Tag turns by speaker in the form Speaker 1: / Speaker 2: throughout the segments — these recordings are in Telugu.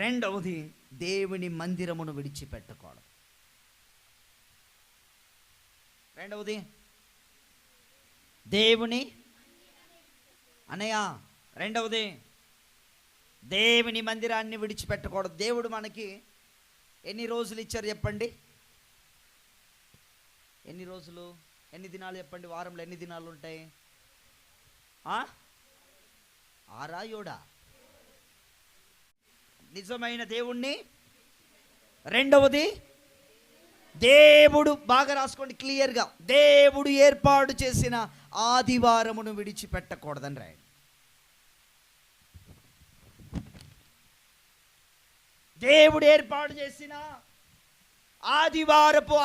Speaker 1: రెండవది, దేవుని మందిరమును విడిచిపెట్టకూడదు. రెండవది దేవుని అనయ్య, రెండవది దేవుని మందిరాన్ని విడిచిపెట్టకూడదు. దేవుడు మనకి ఎన్ని రోజులు ఇచ్చారు చెప్పండి? ఎన్ని రోజులు, ఎన్ని దినాలు చెప్పండి? వారంలో ఎన్ని దినాలు ఉంటాయి? 6 7? నిజమైన దేవుణ్ణి. రెండవది దేవుడు, బాగా రాసుకోండి క్లియర్గా, దేవుడు ఏర్పాటు చేసిన ఆదివారమును విడిచిపెట్టకూడదని రాయండి. దేవుడు ఏర్పాటు చేసిన ఆదివారపు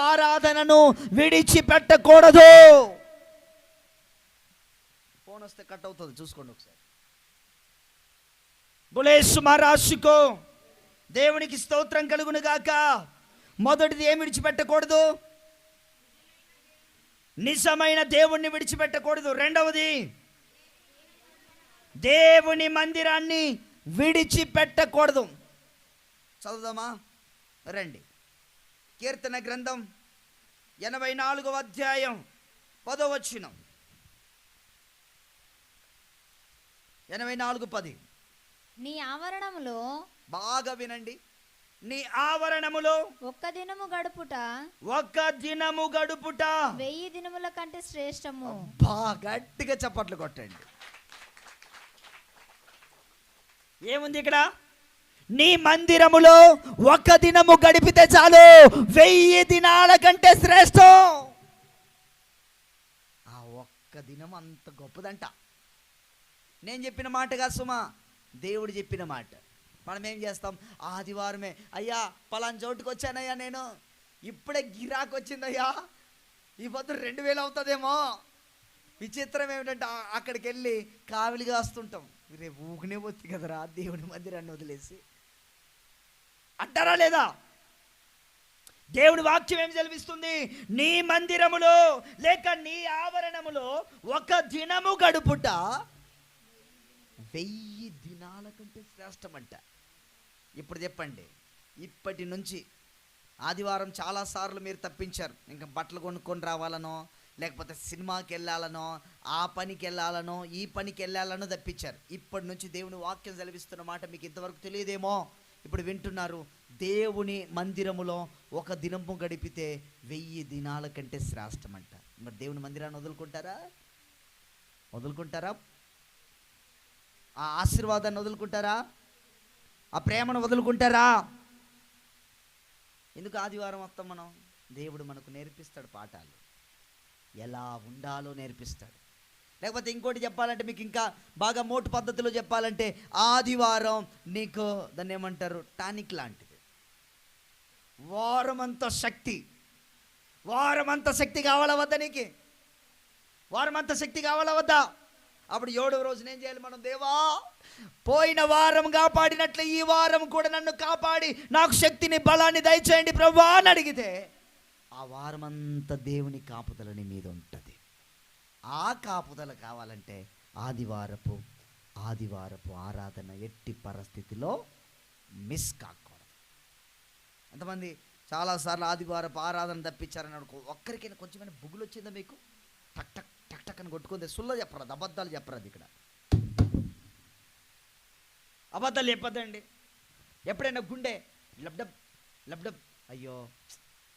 Speaker 1: ఆరాధనను విడిచిపెట్టకూడదు. ఫోన్ వస్తే కట్ అవుతుంది, చూసుకోండి ఒకసారి. బులేసు మహారాజుకో దేవునికి స్తోత్రం కలుగును గాక. మొదటిది ఏమి విడిచిపెట్టకూడదు? నిజమైన దేవుణ్ణి విడిచిపెట్టకూడదు. రెండవది దేవుని మందిరాన్ని విడిచిపెట్టకూడదు. చదువుదామా రండి. కీర్తన గ్రంథం 84వ అధ్యాయం 10వ వచనం. 84:10.
Speaker 2: నీ ఆవరణములో, బాగా వినండి,
Speaker 1: నీ ఆవరణములో
Speaker 2: ఒక్క దినము గడుపుట 1000 దినముల కంటే శ్రేష్టము.
Speaker 1: గట్టిగా చప్పట్లు కొట్టండి. ఏముంది ఇక్కడ? నీ మందిరములో 1 దినము గడిపితే చాలు, 1000 దినాల కంటే శ్రేష్టం. ఆ 1 దినం అంత గొప్పదంట. నేను చెప్పిన మాట కాదు సుమా, దేవుడు చెప్పిన మాట. మనం ఏం చేస్తాం? ఆదివారమే, అయ్యా పలానా చోటుకు వచ్చానయ్యా, నేను ఇప్పుడే గిరాకు వచ్చిందయ్యా, ఈ పొద్దు 2000 అవుతుందేమో. విచిత్రం ఏమిటంటే అక్కడికి వెళ్ళి కావిలిగా వస్తుంటాం. రేపు ఊకనే పోతుంది కదరా దేవుని మందిరాన్ని వదిలేసి అంటారా లేదా? దేవుని వాక్యం ఏం సెలవిస్తుంది? నీ మందిరములో లేక నీ ఆవరణములో 1 దినము గడుపుట 1000 దినాల కంటే శ్రేష్టమంట. ఇప్పుడు చెప్పండి, ఇప్పటి నుంచి ఆదివారం చాలాసార్లు మీరు తప్పించారు. ఇంకా బట్టలు కొనుక్కొని రావాలనో, లేకపోతే సినిమాకి వెళ్ళాలనో, ఆ పనికి వెళ్ళాలనో, ఈ పనికి వెళ్ళాలనో తప్పించారు. ఇప్పటి నుంచి దేవుని వాక్యం సెలవిస్తున్న మాట మీకు ఇంతవరకు తెలియదేమో, ఇప్పుడు వింటున్నారు. దేవుని మందిరములో 1 దినము గడిపితే 1000 దినాల కంటే శ్రేష్టమంట. మరి దేవుని మందిరాన్ని వదులుకుంటారా? ఆ ఆశీర్వాదాన్ని వదులుకుంటారా? ఆ ప్రేమను వదులుకుంటారా? ఎందుకు ఆదివారం వస్తాం మనం? దేవుడు మనకు నేర్పిస్తాడు పాఠాలు, ఎలా ఉండాలో నేర్పిస్తాడు. లేకపోతే ఇంకోటి చెప్పాలంటే, మీకు ఇంకా బాగా మోటు పద్ధతిలో చెప్పాలంటే, ఆదివారం నీకు దాన్ని ఏమంటారు, టానిక్ లాంటిది. వారమంతా శక్తి కావాలా వద్దా? నీకు వారమంతా శక్తి కావాలా వద్దా? అప్పుడు 7వ రోజున ఏం చేయాలి మనం? దేవా, పోయిన వారం కాపాడినట్లు ఈ వారం కూడా నన్ను కాపాడి నాకు శక్తిని, బలాన్ని దయచేయండి ప్రభువా అని అడిగితే, ఆ వారమంతా దేవుని కాపుదల నీ మీద ఉంటుంది. ఆ కాపుదల కావాలంటే ఆదివారపు ఆరాధన ఎట్టి పరిస్థితిలో మిస్ కాకూడదు. ఎంతమంది చాలాసార్లు ఆదివారపు ఆరాధన తప్పించారని అనుకో, ఒక్కరికైనా కొంచెమైనా బుగులు వచ్చిందా మీకు? టక్ టక్ టక్ టక్ అని కొట్టుకుంది. సుల్ల చెప్పరాదు, అబద్ధాలు చెప్పరాదు. ఇక్కడ అబద్ధాలు చెప్పద్దండి. ఎప్పుడైనా గుండె లబ్డబ్ లబ్డబ్, అయ్యో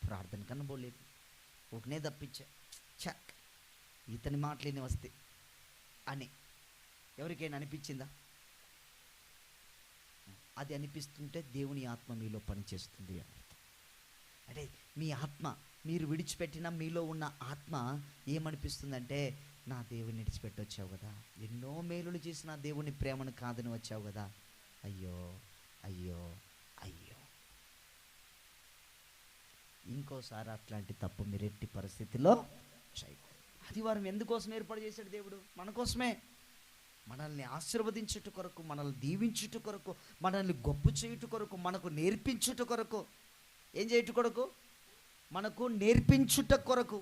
Speaker 1: ప్రార్థన కన్నా పోలేదు, ఒకనే తప్పించా, చక్ ఇతని మాటలేని వస్తే అని ఎవరికైనా అనిపించిందా? అది అనిపిస్తుంటే దేవుని ఆత్మ మీలో పనిచేస్తుంది అని. అంటే మీ ఆత్మ, మీరు విడిచిపెట్టిన మీలో ఉన్న ఆత్మ ఏమనిపిస్తుందంటే, నా దేవుని విడిచిపెట్టి వచ్చావు కదా, ఎన్నో మేలులు చేసి నా దేవుని ప్రేమను కాదని వచ్చావు కదా, అయ్యో అయ్యో అయ్యో. ఇంకోసారి అట్లాంటి తప్పు మీరు ఎట్టి పరిస్థితిలో చేయకూడదు. ఆదివారం ఎందుకోసం ఏర్పాటు చేశాడు దేవుడు? మన కోసమే. మనల్ని ఆశీర్వదించుట కొరకు, మనల్ని దీవించుట కొరకు, మనల్ని గొప్ప చేయుట కొరకు, మనకు నేర్పించుట కొరకు. ఏం చేయుట కొరకు? మనకు నేర్పించుట కొరకు,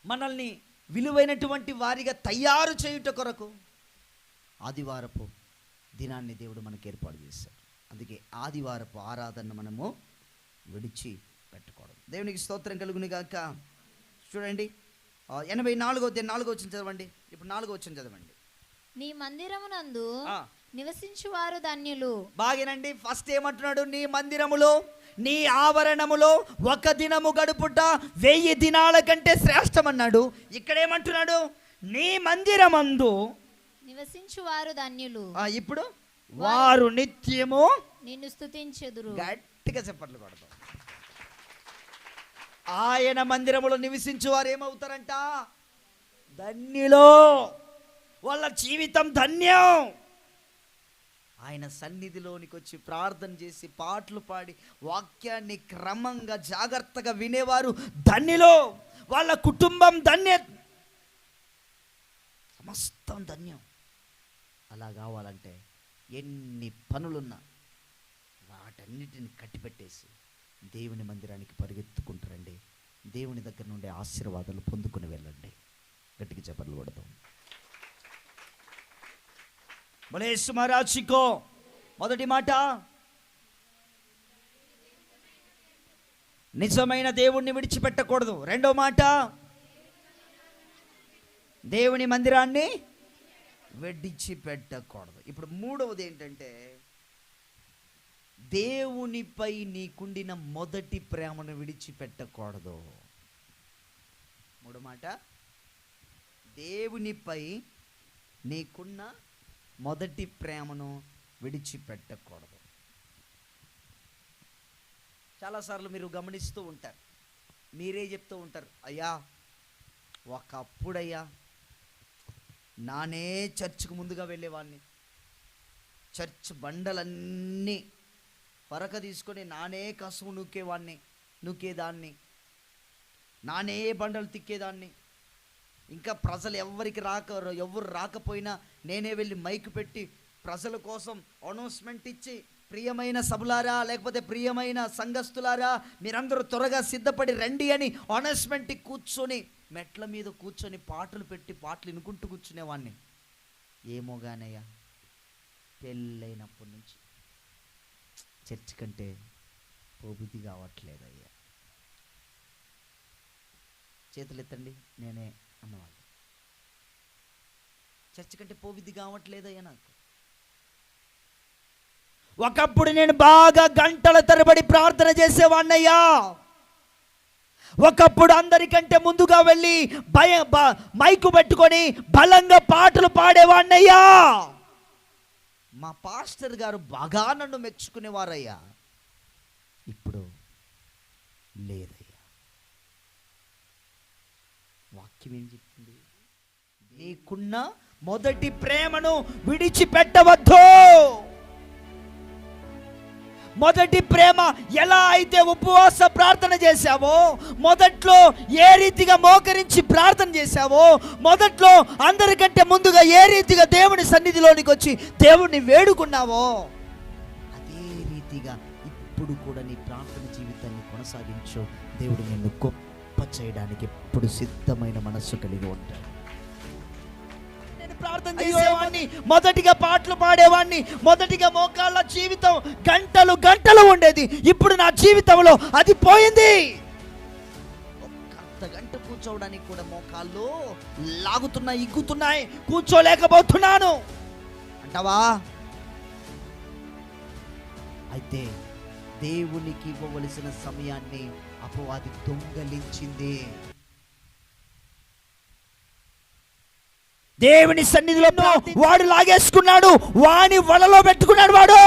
Speaker 1: మనల్ని విలువైనటువంటి వారిగా తయారు చేయుట కొరకు. ఆదివారపు దినాన్ని దేవుడు మనకి ఏర్పాటు చేశాడు. అందుకే ఆదివారపు ఆరాధన మనము విడిచి పెట్టకూడదు. దేవునికి స్తోత్రం కలుగును గాక. చూడండి 84వ వచనం చదవండి. ఇప్పుడు 4వ వచనం చదవండి.
Speaker 2: నీ మందిరమునందు నివసించువారు ధన్యులు.
Speaker 1: బాగేనండి. ఫస్ట్ ఏమంటున్నాడు? నీ మందిరములో, నీ ఆవరణములో ఒక దినము గడుపుట 1000 దినాల కంటే శ్రేష్టమన్నాడు. ఇక్కడ ఏమంటున్నాడు? నీ మందిరమందు
Speaker 2: నివసించువారు ధన్యులు.
Speaker 1: ఇప్పుడు వారు నిత్యము
Speaker 2: నిన్ను స్తుతించెదరు.
Speaker 1: గట్టిగా చెప్పట్లు కొడతాం. ఆయన మందిరములో నివసించు వారు ఏమవుతారంట? ధన్యులో. వాళ్ళ జీవితం ధన్యం. ఆయన సన్నిధిలోనికి వచ్చి ప్రార్థన చేసి పాటలు పాడి వాక్యాన్ని క్రమంగా జాగ్రత్తగా వినేవారు ధన్యులో. వాళ్ళ కుటుంబం ధన్య, సమస్తం ధన్యం. అలా కావాలంటే ఎన్ని పనులున్నా వాటన్నిటిని కట్టిపెట్టేసి దేవుని మందిరానికి పరిగెత్తుకుంటారండి. దేవుని దగ్గర నుండి ఆశీర్వాదాలు పొందుకుని వెళ్ళండి. గట్టిగా చెప్పలు కొడతాం. బలేసు మహారాజుకో మొదటి మాట, నిజమైన దేవుణ్ణి విడిచిపెట్టకూడదు. రెండో మాట, దేవుని మందిరాన్ని విడిచిపెట్టకూడదు. ఇప్పుడు మూడవది ఏంటంటే, దేవునిపై నీకుండిన మొదటి ప్రేమను విడిచిపెట్టకూడదు. మూడో మాట, దేవునిపై నీకున్న మొదటి ప్రేమను విడిచిపెట్టకూడదు. చాలాసార్లు మీరు గమనిస్తూ ఉంటారు, మీరే చెప్తూ ఉంటారు, అయ్యా ఒకప్పుడయ్యా నానే చర్చ్కు ముందుగా వెళ్ళేవాడిని, చర్చ్ బండలన్నీ పరక తీసుకొని నానే కసువు నూకేదాన్ని, నానే బండలు తిక్కేదాన్ని. ఇంకా ప్రజలు ఎవరు రాకపోయినా నేనే వెళ్ళి మైకు పెట్టి ప్రజల కోసం అనౌన్స్మెంట్ ఇచ్చి, ప్రియమైన సభలారా లేకపోతే ప్రియమైన సంఘస్థులారా మీరందరూ త్వరగా సిద్ధపడి రండి అని అనౌన్స్మెంట్ కూర్చొని మెట్ల మీద కూర్చొని పాటలు పెట్టి పాటలు వినుకుంటూ కూర్చునేవాడిని. ఏమోగానయ్యా పెళ్ళైనప్పటి నుంచి చర్చ్ కంటే పోబుద్ధి కావట్లేదయ్యా. చేతులు ఎత్తండి, నేనే అన్నవాళ్ళు. చర్చ్ కంటే పోబుద్ధి కావట్లేదయ్యా నాకు. ఒకప్పుడు నేను బాగా గంటల తరబడి ప్రార్థన చేసేవాడినయ్యా. ఒకప్పుడు అందరికంటే ముందుగా వెళ్ళి మైకు పెట్టుకొని బలంగా పాటలు పాడేవాడినయ్యా. మా పాస్టర్ గారు బాగా నన్ను మెచ్చుకునేవారయ్యా. ఇప్పుడు లేదయ్యా. వాక్యం ఏం చెప్తుంది? నీకున్న మొదటి ప్రేమను విడిచిపెట్టవద్దు. మొదటి ప్రేమ ఎలా అయితే ఉపవాస ప్రార్థన చేశావో, మొదట్లో ఏ రీతిగా మోకరించి ప్రార్థన చేశావో, మొదట్లో అందరికంటే ముందుగా ఏ రీతిగా దేవుని సన్నిధిలోనికి వచ్చి దేవుణ్ణి వేడుకున్నావో, అదే రీతిగా ఇప్పుడు కూడా నీ ప్రార్థన జీవితాన్ని కొనసాగించు. దేవుడు నిన్ను గొప్ప చేయడానికి ఎప్పుడు సిద్ధమైన మనస్సు కలిగి ఉంటాడు. ప్రార్థన చేసేవాడిని, మొదటిగా పాటలు పాడేవాడిని, మొదటిగా మోకాళ్ళ జీవితం గంటలు ఉండేది. ఇప్పుడు నా జీవితంలో అది పోయింది. ఒక్క గంట కూర్చోవడానికి కూడా మోకాళ్ళు లాగుతున్నాయి, ఇగ్గుతున్నాయి, కూర్చోలేకపోతున్నాను అంటావా? అయితే దేవునికి ఇవ్వవలసిన సమయాన్ని అపవాది దొంగలించింది. దేవుని సన్నిధిలో వాడు లాగేసుకున్నాడు, వాని వలలో పెట్టుకున్నాడు వాడు.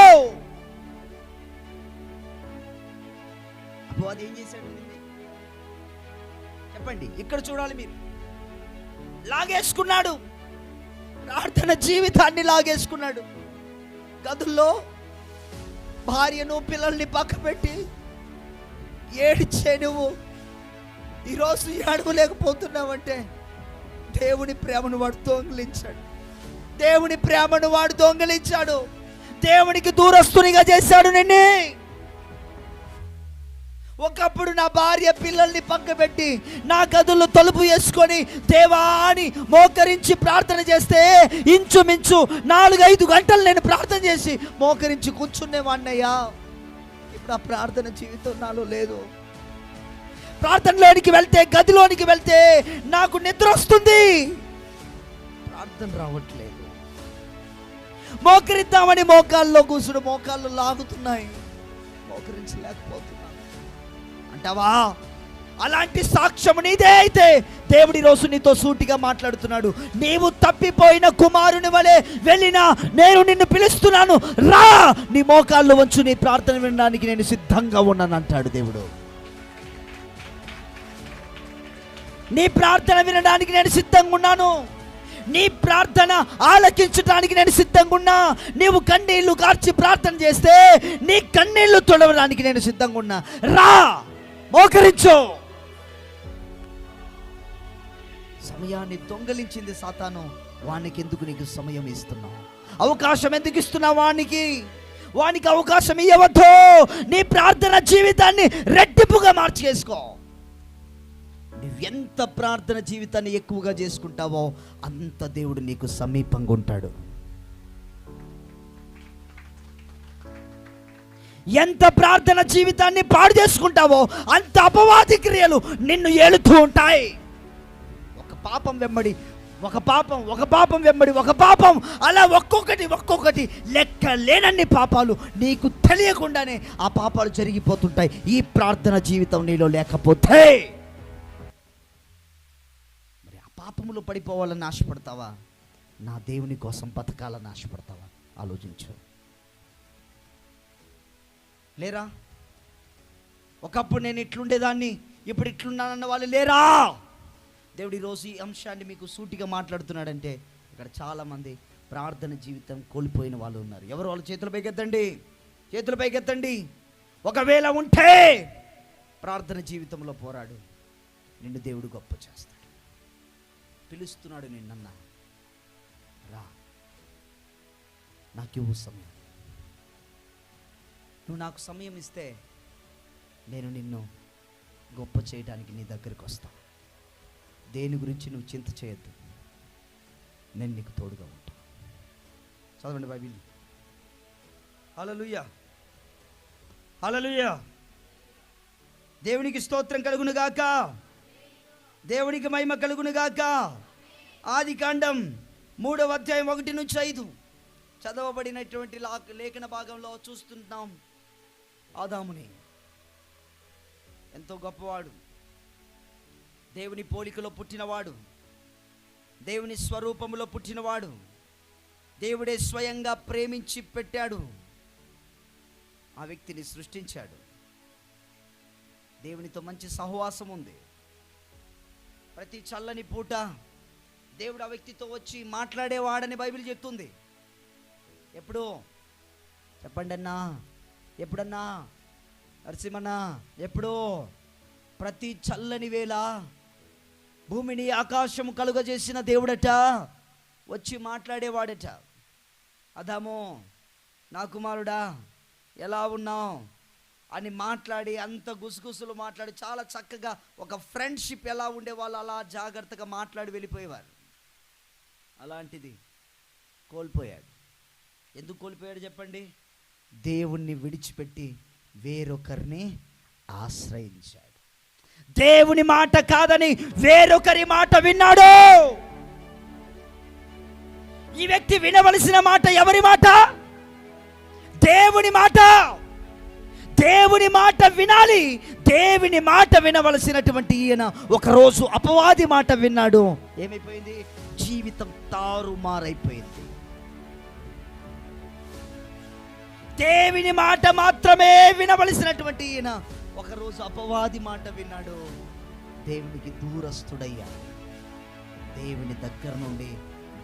Speaker 1: అపవాది ఏం చేశాడు చెప్పండి? ఇక్కడ చూడాలి మీరు. లాగేసుకున్నాడు, ప్రార్థన జీవితాన్ని లాగేసుకున్నాడు. గదుల్లో భార్యను పిల్లల్ని పక్క పెట్టి ఏడ్చే నువ్వు ఈరోజు ఏడవలేకపోతున్నావంటే దేవుని ప్రేమను వాడు దొంగిలించాడు. దేవుని ప్రేమను వాడు దొంగిలించాడు. దేవునికి దూరస్తునిగా చేశాడు నిన్ను. ఒకప్పుడు నా భార్య పిల్లల్ని పక్కబెట్టి నా గదుల్లో తలుపు వేసుకొని దేవా అని మోకరించి ప్రార్థన చేస్తే ఇంచుమించు 4-5 గంటలు నేను ప్రార్థన చేసి మోకరించి కూర్చునేవాడినయ్యా. ఇప్పుడు ఆ ప్రార్థన జీవితం నాలో లేదు. ప్రార్థనలోనికి వెళ్తే, గదిలోనికి వెళ్తే నాకు నిద్ర వస్తుంది, ప్రార్థన రావట్లేదు. మోకరిద్దామని మోకాల్లో కూసుడు మోకాళ్ళు లాగుతున్నాయి, మోకరించలేకపోతున్నాను అంటావా? అలాంటి సాక్ష్యం నీదే అయితే దేవుడి రోజు నీతో సూటిగా మాట్లాడుతున్నాడు. నీవు తప్పిపోయిన కుమారుని వలె వెళ్ళినా నేను నిన్ను పిలుస్తున్నాను, రా, నీ మోకాళ్ళు వంచు, నీ ప్రార్థన వినడానికి నేను సిద్ధంగా ఉన్నాను అంటాడు దేవుడు. నీ ప్రార్థన వినడానికి నేను సిద్ధంగా ఉన్నాను, నీ ప్రార్థన ఆలకించడానికి నేను సిద్ధంగా ఉన్నా. నీవు కన్నీళ్లు కార్చి ప్రార్థన చేస్తే నీ కన్నీళ్లు తొడవడానికి నేను సిద్ధంగా ఉన్నా, రా, మోకరించు. సమయాన్ని దొంగలించింది సాతాను. వానికి ఎందుకు నీకు సమయం ఇస్తున్నావు? అవకాశం ఎందుకు ఇస్తున్నావు వానికి అవకాశం ఇవ్వవద్దు. నీ ప్రార్థన జీవితాన్ని రెట్టింపుగా మార్చేసుకో. నువ్వెంత ప్రార్థన జీవితాన్ని ఎక్కువగా చేసుకుంటావో అంత దేవుడు నీకు సమీపంగా ఉంటాడు. ఎంత ప్రార్థన జీవితాన్ని పాడు చేసుకుంటావో అంత అపవాది క్రియలు నిన్ను ఏలుతూ ఉంటాయి. ఒక పాపం వెంబడి ఒక పాపం అలా ఒక్కొక్కటి లెక్క లేనన్ని పాపాలు నీకు తెలియకుండానే ఆ పాపాలు జరిగిపోతుంటాయి. ఈ ప్రార్థన జీవితం నీలో లేకపోతే మరి ఆ పాపములో పడిపోవాలని ఆశపడతావా? నా దేవుని కోసం బతకాలని ఆశపడతావా? ఆలోచించు. లేరా? ఒకప్పుడు నేను ఇట్లుండేదాన్ని, ఇప్పుడు ఇట్లున్నానన్న వాళ్ళు లేరా? దేవుడు ఈరోజు ఈ అంశాన్ని మీకు సూటిగా మాట్లాడుతున్నాడంటే ఇక్కడ చాలామంది ప్రార్థన జీవితం కోల్పోయిన వాళ్ళు ఉన్నారు. ఎవరు? వాళ్ళు చేతుల పైకెత్తండి. ఒకవేళ ఉంటే ప్రార్థన జీవితంలో పోరాడు, నిన్ను దేవుడు గొప్ప చేస్తాడు. పిలుస్తున్నాడు నిన్నన్న, రా, నాకు ఇవ్వు సమయం. నువ్వు నాకు సమయం ఇస్తే నేను నిన్ను గొప్ప చేయడానికి నీ దగ్గరికి వస్తాను. దేని గురించి నువ్వు చింత చేయొద్దు, నేను నీకు తోడుగా ఉంటాను. చదవండి బైబిల్. హల్లెలూయా, హల్లెలూయా. దేవునికి స్తోత్రం కలుగును గాక, దేవునికి మహిమ కలుగును గాక. ఆదికాండం 3వ అధ్యాయం 1-5 చదవబడినటువంటి లేఖన భాగంలో చూస్తున్నాం. ఆదాముని ఎంతో గొప్పవాడు, దేవుని పోలికలో పుట్టినవాడు, దేవుని స్వరూపములో పుట్టినవాడు, దేవుడే స్వయంగా ప్రేమించి పెట్టాడు, ఆ వ్యక్తిని సృష్టించాడు. దేవునితో మంచి సహవాసం ఉంది. ప్రతి చల్లని పూట దేవుడు ఆ వ్యక్తితో వచ్చి మాట్లాడేవాడని బైబిల్ చెప్తుంది. ఎప్పుడు? చెప్పండి అన్నా, ఎప్పుడన్నా? నరసింహన్నా, ఎప్పుడో? ప్రతి చల్లని వేళ భూమిని ఆకాశం కలుగజేసిన దేవుడట వచ్చి మాట్లాడేవాడట. అదాము, నా కుమారుడా ఎలా ఉన్నావు అని మాట్లాడి, అంత గుసగుసలు మాట్లాడి, చాలా చక్కగా ఒక ఫ్రెండ్షిప్ ఎలా ఉండేవాళ్ళు అలా జాగ్రత్తగా మాట్లాడి వెళ్ళిపోయేవారు. అలాంటిది కోల్పోయాడు. ఎందుకు కోల్పోయాడు చెప్పండి? దేవుణ్ణి విడిచిపెట్టి వేరొకరిని ఆశ్రయించాడు. దేవుని మాట కాదని వేరొకరి మాట విన్నాడు. ఈ వ్యక్తి వినవలసిన మాట ఎవరి మాట? దేవుని మాట. దేవుని మాట వినాలి. దేవుని మాట వినవలసినటువంటి ఈయన ఒకరోజు అపవాది మాట విన్నాడు. ఏమైపోయింది? జీవితం తారుమారైపోయింది. దేవుని మాట మాత్రమే వినవలసినటువంటి ఈయన ఒకరోజు అపవాది మాట విన్నాడు. దేవునికి దూరస్తుడయ్యాడు. దేవుని దగ్గర నుండి,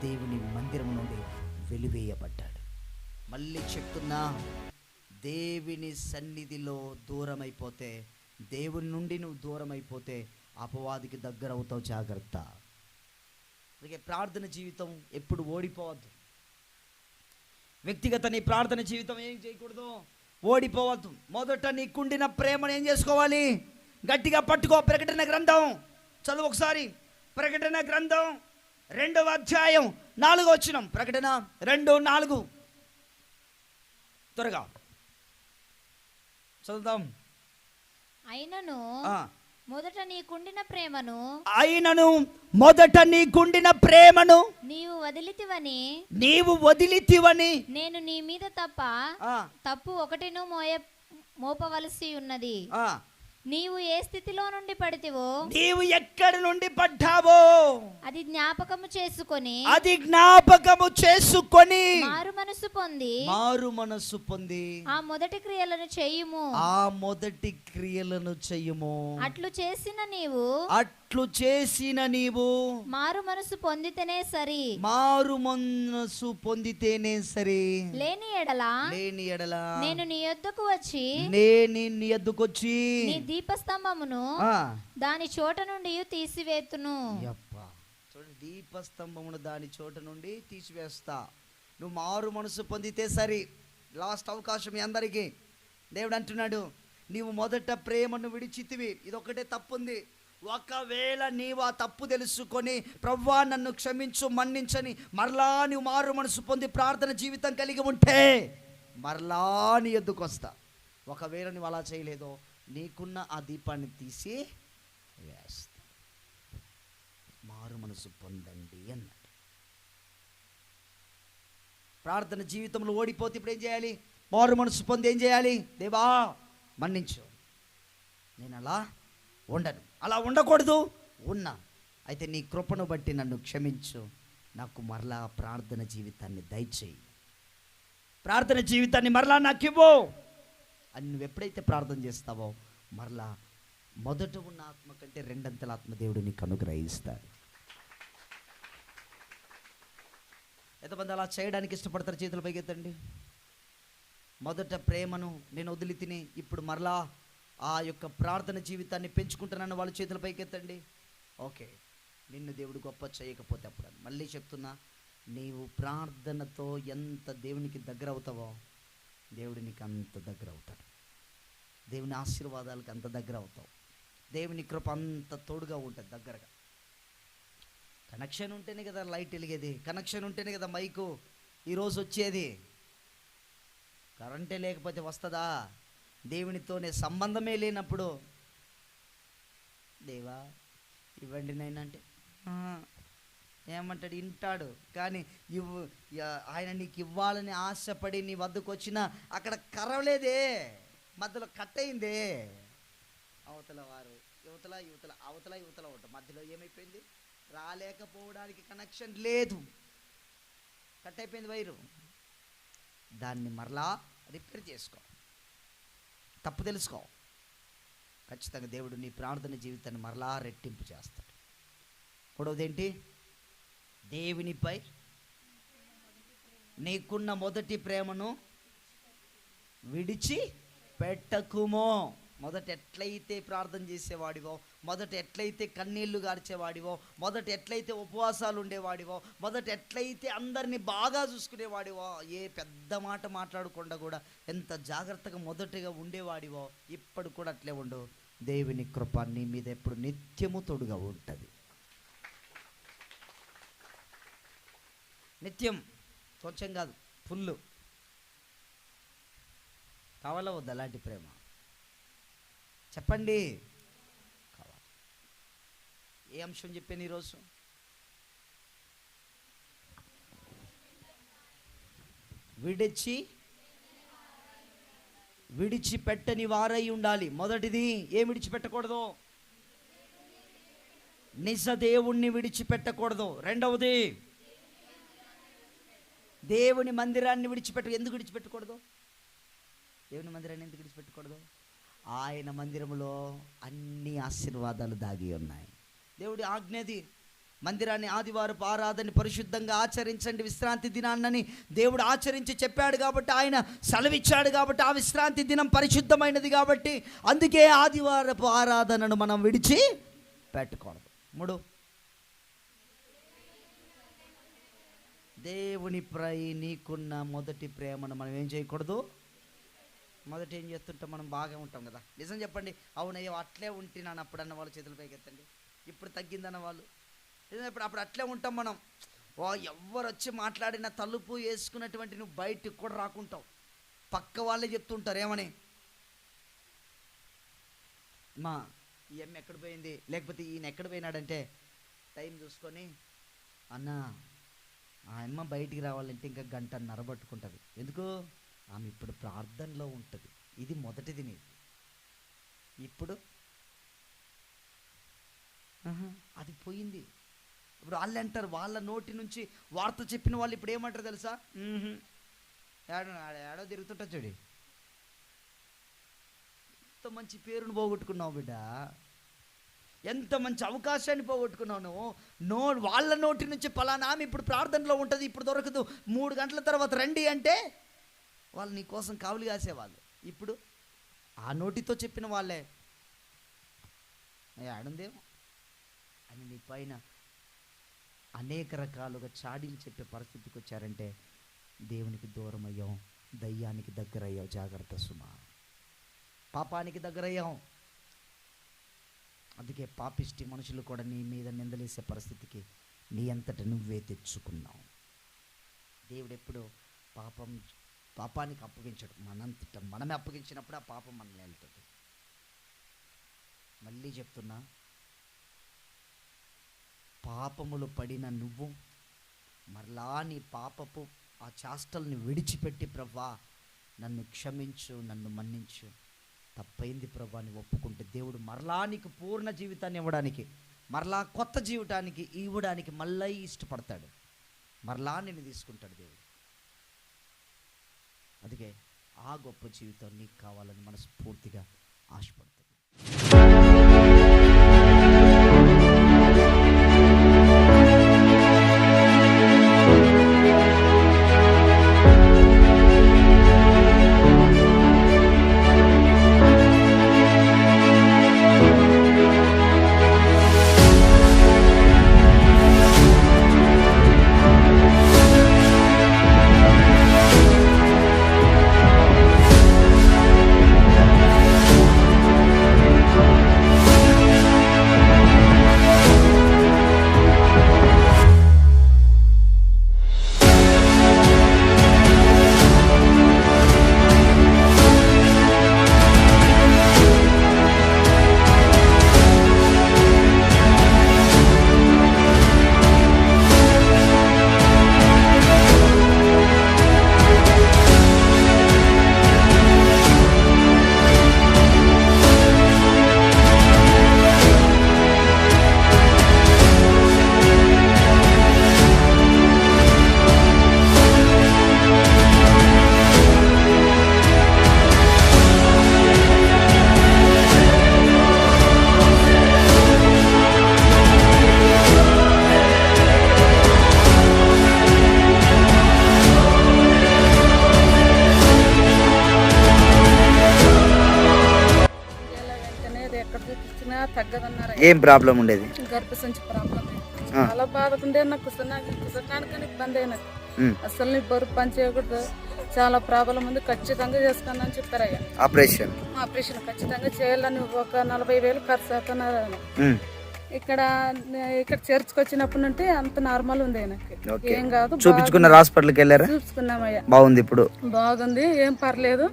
Speaker 1: దేవుని మందిరం నుండి వెలివేయబడ్డాడు. మళ్ళీ చెప్తున్నా, దేవుని సన్నిధిలో దూరమైపోతే, దేవుని నుండి నువ్వు దూరమైపోతే అపవాదికి దగ్గర అవుతావు. జాగ్రత్త. అందుకే ప్రార్థన జీవితం ఎప్పుడు ఓడిపోవద్దు. వ్యక్తిగత నీ ప్రార్థన జీవితం ఏం చేయకూడదు? ఓడిపోవద్దు. మొదట నీకుండిన ప్రేమను ఏం చేసుకోవాలి? గట్టిగా పట్టుకో. ప్రకటన గ్రంథం చదువు ఒకసారి. ప్రకటన గ్రంథం 2వ అధ్యాయం 4వ వచనం. ప్రకటన 2:4 త్వరగా చదువుదాం.
Speaker 2: అయినను మొదట నీకుండిన ప్రేమను నీవు వదిలితివని నేను నీ మీద తప్పు ఒకటిను మోపవలసి ఉన్నది. నీవు ఏ స్థితిలో నుండి పడితివో,
Speaker 1: నీవు ఎక్కడి నుండి పడ్డావో
Speaker 2: అది జ్ఞాపకము చేసుకొని మారు మనసు పొంది ఆ మొదటి క్రియలను చెయ్యుము. అట్లు చేసిన నీవు మారు మనసు పొందితేనే సరి. లేని ఎడల నేను నీ యొద్దకు వచ్చి నీ దీపస్తంభమును దాని చోట నుండి తీసివేతును.
Speaker 1: దీపస్తంభమును దాని చోట నుండి తీసివేస్తా. నువ్వు మారు మనసు పొందితే సరి. లాస్ట్ అవకాశం మీ అందరికీ. దేవుడు అంటున్నాడు, నీవు మొదట ప్రేమను విడిచితివి. ఇదొక్కటే తప్పుంది. ఒకవేళ నీవు ఆ తప్పు తెలుసుకొని ప్రభువా నన్ను క్షమించు, మన్నించని మరలా నువ్వు మారు మనసు పొంది ప్రార్థన జీవితం కలిగి ఉంటే మరలా నీ ఎద్దుకు వస్తా. ఒకవేళ నువ్వు అలా చేయలేదో నీకున్న ఆ దీపాన్ని తీసి వేస్తా. మారు మనసు పొందండి అన్నాడు. ప్రార్థన జీవితంలో ఓడిపోతే ఇప్పుడు ఏం చేయాలి? మారు మనసు పొంది ఏం చేయాలి? దేవా మన్నించు, నేను అలా ఉండను, అలా ఉండకూడదు, ఉన్నా. అయితే నీ కృపను బట్టి నన్ను క్షమించు, నాకు మరలా ప్రార్థన జీవితాన్ని దయచేయి, ప్రార్థన జీవితాన్ని మరలా నాకు ఇవ్వు అని నువ్వు ఎప్పుడైతే ప్రార్థన చేస్తావో మరలా మొదట ఉన్న ఆత్మ కంటే రెండంతల ఆత్మ దేవుడు నీకు అనుగ్రహిస్తాడు. ఎంతమంది అలా చేయడానికి ఇష్టపడతారు? చేతుల పైకెత్తండి. మొదట ప్రేమను నేను వదిలి తిని ఇప్పుడు మరలా ఆ యొక్క ప్రార్థన జీవితాన్ని పెంచుకుంటున్నాను వాళ్ళు చేతుల పైకెత్తండి. ఓకే, నిన్ను దేవుడు గొప్ప చేయకపోతే అప్పుడు మళ్ళీ చెప్తున్నా, నీవు ప్రార్థనతో ఎంత దేవునికి దగ్గర అవుతావో దేవుడు నీకు అంత దగ్గర అవుతాడు. దేవుని ఆశీర్వాదాలకు అంత దగ్గర అవుతావు. దేవుని కృప అంత తోడుగా ఉంటుంది, దగ్గరగా. కనెక్షన్ ఉంటేనే కదా లైట్ వెలిగేది, కనెక్షన్ ఉంటేనే కదా మైకు ఈరోజు వచ్చేది. కరెంటే లేకపోతే వస్తుందా? దేవునితోనే సంబంధమే లేనప్పుడు దేవా ఇవ్వండి నైనా అంటే ఏమంటాడు? వింటాడు. కానీ ఆయన నీకు ఇవ్వాలని ఆశపడి నీ వద్దకు వచ్చినా అక్కడ కరవలేదే, మధ్యలో కట్ అయిందే. అవతల వారు యువతల ఉంటాం, మధ్యలో ఏమైపోయింది? రాలేకపోవడానికి కనెక్షన్ లేదు, కట్ అయిపోయింది వైరు. దాన్ని మరలా రిపేర్ చేసుకో, తప్పు తెలుసుకో. ఖచ్చితంగా దేవుడు నీ ప్రార్థన జీవితాన్ని మరలా రెట్టింపు చేస్తాడు. మూడవదేంటి? దేవునిపై నీకున్న మొదటి ప్రేమను విడిచి పెట్టకుమో. మొదట ఎట్లయితే ప్రార్థన చేసేవాడివో, మొదట ఎట్లయితే కన్నీళ్లు గార్చేవాడివో, మొదట ఎట్లయితే ఉపవాసాలు ఉండేవాడివో, మొదట ఎట్లయితే అందరినీ బాగా చూసుకునేవాడివో, ఏ పెద్ద మాట మాట్లాడకుండా కూడా ఎంత జాగ్రత్తగా మొదటగా ఉండేవాడివో ఇప్పుడు కూడా అట్లే ఉండు. దేవుని కృప నీ మీద ఎప్పుడు నిత్యము తోడుగా ఉంటుంది. నిత్యం, కొంచెం కాదు, ఫుల్. కావాలా వద్దా అలాంటి ప్రేమ? చెప్పండి. కావాలి. ఏ అంశం చెప్పాను ఈరోజు? విడిచిపెట్టని వారై ఉండాలి. మొదటిది ఏం విడిచిపెట్టకూడదు? నిజ దేవుణ్ణి విడిచిపెట్టకూడదు. రెండవది దేవుని మందిరాన్ని ఎందుకు విడిచిపెట్టకూడదు? దేవుని మందిరాన్ని ఎందుకు విడిచిపెట్టకూడదు? ఆయన మందిరంలో అన్ని ఆశీర్వాదాలు దాగి ఉన్నాయి. దేవుడి ఆజ్ఞది. మందిరాన్ని ఆదివారపు ఆరాధన పరిశుద్ధంగా ఆచరించండి విశ్రాంతి దినాన్నని దేవుడు ఆచరించి చెప్పాడు కాబట్టి, ఆయన సెలవిచ్చాడు కాబట్టి, ఆ విశ్రాంతి దినం పరిశుద్ధమైనది కాబట్టి అందుకే ఆదివారపు ఆరాధనను మనం విడిచి పెట్టకూడదు. 3, దేవునిపై నీకున్న మొదటి ప్రేమను మనం ఏం చేయకూడదు? మొదట ఏం చేస్తుంటాం, మనం బాగా ఉంటాం కదా. నిజం చెప్పండి, అవునయ్యో అట్లే ఉంటున్నాను అప్పుడన్న వాళ్ళు చేతుల పైకి ఎత్తండి. ఇప్పుడు తగ్గిందన్న వాళ్ళు నిజం చెప్పండి, అప్పుడు అట్లే ఉంటాం మనం. ఎవరు వచ్చి మాట్లాడిన తలుపు వేసుకున్నటువంటి నువ్వు బయటకు కూడా రాకుంటావు. పక్క వాళ్ళే చెప్తుంటారు ఏమని, మా ఈ అమ్మ ఎక్కడ పోయింది, లేకపోతే ఈయన ఎక్కడ పోయినాడంటే టైం చూసుకొని, అన్న ఆ అమ్మ బయటికి రావాలంటే ఇంకా 1.5 గంట పట్టుకుంటుంది. ఎందుకు, ఆమె ఇప్పుడు ప్రార్థనలో ఉంటుంది. ఇది మొదటిది నీది. ఇప్పుడు అది పోయింది. ఇప్పుడు వాళ్ళు అంటారు, వాళ్ళ నోటి నుంచి వార్త చెప్పిన వాళ్ళు ఇప్పుడు ఏమంటారు తెలుసా, ఏడో తిరుగుతుంటా చూడి, ఎంత మంచి పేరును పోగొట్టుకున్నావు బిడ్డ, ఎంత మంచి అవకాశాన్ని పోగొట్టుకున్నావు నువ్వు. వాళ్ళ నోటి నుంచి పలానా ఆమె ఇప్పుడు ప్రార్థనలో ఉంటుంది, ఇప్పుడు దొరకదు, 3 గంటల తర్వాత రండి అంటే వాళ్ళు నీ కోసం కావులు కాసేవాళ్ళు. ఇప్పుడు ఆ నోటితో చెప్పిన వాళ్ళే ఆడుందేమో అని నీ పైన అనేక రకాలుగా చాడీలు చెప్పే పరిస్థితికి వచ్చారంటే దేవునికి దూరం అయ్యాం, దయ్యానికి దగ్గర అయ్యావు. జాగ్రత్త సుమా, పాపానికి దగ్గర అయ్యాం. అందుకే పాపిష్టి మనుషులు కూడా నీ మీద నిందలేసే పరిస్థితికి నీ అంతట నువ్వే తెచ్చుకున్నావు. దేవుడు ఎప్పుడు పాపానికి అప్పగించడు, మనంతట మనమే అప్పగించినప్పుడు ఆ పాపం మనల్ని వెళ్తుంది. మళ్ళీ చెప్తున్నా, పాపములు పడిన నువ్వు మరలా నీ పాపపు ఆ చేష్టల్ని విడిచిపెట్టి, ప్రభా నన్ను క్షమించు, నన్ను మన్నించు, తప్పైంది ప్రభా అని ఒప్పుకుంటే దేవుడు మరలా నీకు పూర్ణ జీవితాన్ని ఇవ్వడానికి, మరలా కొత్త జీవితానికి ఇవ్వడానికి మళ్ళీ ఇష్టపడతాడు. మరలా నేను తీసుకుంటాడు దేవుడు. అందుకే ఆ గొప్ప జీవితం నీకు కావాలని మనస్ఫూర్తిగా ఆశపడుతుంది. ఏం ప్రాబ్లం ఉండేది?
Speaker 3: గర్భసంచి ప్రాబ్లం చాలా బాధకుండే. నాకు కుసనానికి ఇబ్బంది అయినది. అసలు నీ బరువు పని చేయకూడదు, చాలా ప్రాబ్లం ఉంది, ఖచ్చితంగా చేసుకుందని చెప్పారయ్యా. ఆపరేషన్ ఖచ్చితంగా చేయాలని 40,000 ఖర్చు అవుతున్నారు. ఇక్కడ చర్చ్కి వచ్చినప్పటి నుండి అంత నార్మల్ ఉంది. ఆయనకి ఏం కాదు.
Speaker 1: చూపించుకున్నారు, హాస్పిటల్కి వెళ్ళారా?
Speaker 3: చూపించుకున్నామయ్యా.
Speaker 1: బాగుంది, ఇప్పుడు
Speaker 3: బాగుంది, ఏం పర్లేదు,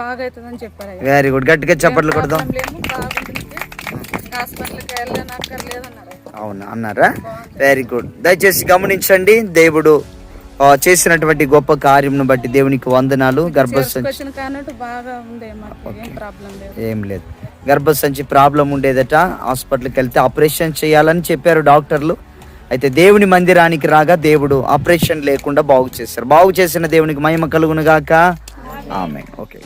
Speaker 3: బాగా అవుతుందని చెప్పారయ్యా.
Speaker 1: వెరీ గుడ్, గట్టిగా చప్పట్లు కొడదాం.
Speaker 3: హాస్పిటల్కి వెళ్ళనక్కర్లేదు అన్నారు.
Speaker 1: అవునా అన్నారా? Very good. దయచేసి గమనించండి, దేవుడు చేసినటువంటి గొప్ప కార్యంను బట్టి దేవునికి వందనాలు. గర్భసంచి ఏం లేదు, గర్భసంచి ప్రాబ్లం ఉండేదట. హాస్పిటల్కి వెళ్తే ఆపరేషన్ చేయాలని చెప్పారు డాక్టర్లు. అయితే దేవుని మందిరానికి రాగా దేవుడు ఆపరేషన్ లేకుండా బాగు చేశారు. బాగు చేసిన దేవునికి మహిమ కలుగును గాక. ఆమేన్. ఓకే.